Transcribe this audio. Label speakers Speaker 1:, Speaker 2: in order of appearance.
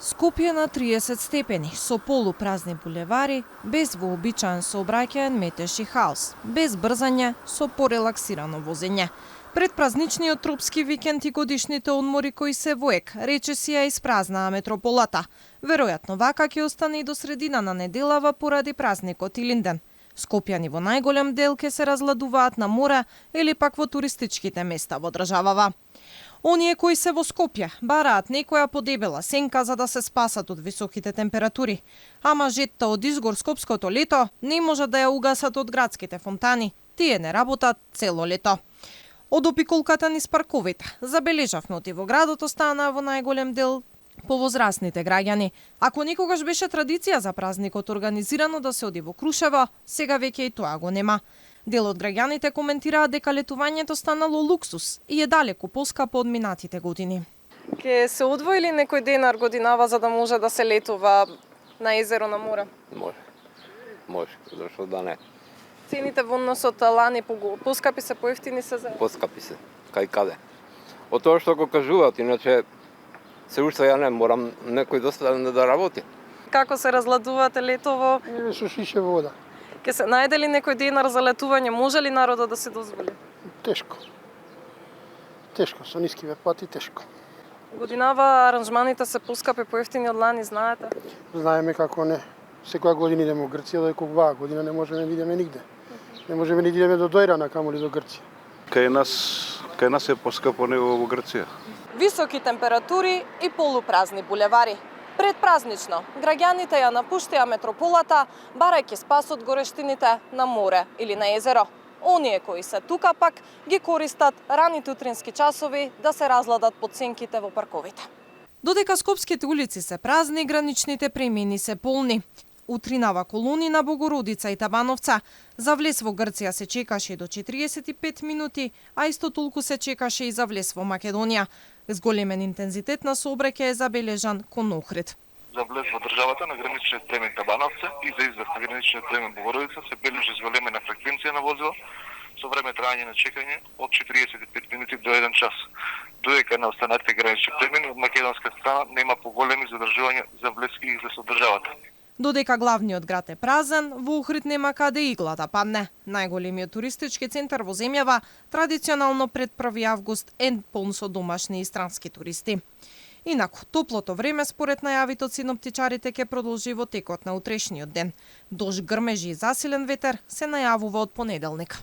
Speaker 1: Скопје на 30 степени, со полупразни булевари, без вообичаен сообраќаен метеж и хаос, без брзање, со порелаксирано возење. Предпразничниот тропски викенд и годишните одмори кои се воек, речиси ја испразнаа метрополата. Веројатно вака ќе остане и до средина на неделава поради празникот Илинден. Скопјани во најголем дел ќе се разладуваат на море или пак во туристичките места во државава. Оние кои се во Скопје бараат некоја подебела сенка за да се спасат од високите температури. Ама жетта од изгор скопското лето не можат да ја угасат од градските фонтани. Тие не работат цело лето. Од опиколката низ парковите забележавме оти во градот останаа во најголем дел повозрасните граѓани. Ако некогаш беше традиција за празникот организирано да се оди во Крушево, сега веќе и тоа го нема. Дел од граѓаните коментираат дека летувањето станало луксус и е далеку поскапо од минатите години.
Speaker 2: Ке се одвоили некој денар годинава за да може да се летува на езеро, на море?
Speaker 3: Може, зашто да не.
Speaker 2: Цените во однос од лани поскапи се, поевтини се за?
Speaker 3: Поскапи се, кај каде. Од тоа што го кажуваат, иначе се уште ја не морам некој достане да работи.
Speaker 2: Како се разладувате летово?
Speaker 4: Со шише вода.
Speaker 2: Ке се најде ли некој денар за летување? Може ли народот да се дозволи?
Speaker 4: Тешко. Тешко, со ниски плати тешко.
Speaker 2: Годинава аранжманите се поскапи, поевтини од лани, знаете?
Speaker 4: Знаеме како не. Секоја година идеме во Грција, додека оваа година не можеме да идеме нигде. Не можеме да идеме до Дојрана, камоли до Грција.
Speaker 5: Кај нас е поскапо него во Грција.
Speaker 2: Високи температури и полупразни булевари. Предпразнично, граѓаните ја напуштаа метрополата, барајќи спас од горештините на море или на езеро. Оние кои се тука пак ги користат раните утрински часови да се разладат под сенките во парковите.
Speaker 1: Додека скопските улици се празни, граничните премини се полни. Утринава колони на Богородица и Табановца. За влез во Грција се чекаше до 45 минути, а исто толку се чекаше и за влез во Македонија. Зголемен интензитет на сообраќај е забележан кон Охрид.
Speaker 6: За влез во државата на граничниот премин Табановца и за излез на граничниот премин Богородица се бележи зголемена фреквенција на возила со време траење на чекање од 45 минути до 1 час. Додека на останатите гранични премини од македонска страна нема поголеми задржувања за влез и излез од државата.
Speaker 1: Додека главниот град е празен, во Охрид нема каде игла да падне. Најголемиот туристички центар во земјава традиционално пред 1 август е полн со домашни и странски туристи. Инаку, топлото време според најавите од синоптичарите ќе продолжи во текот на утрешниот ден. Дожд, грмежи и засилен ветер се најавува од понеделник.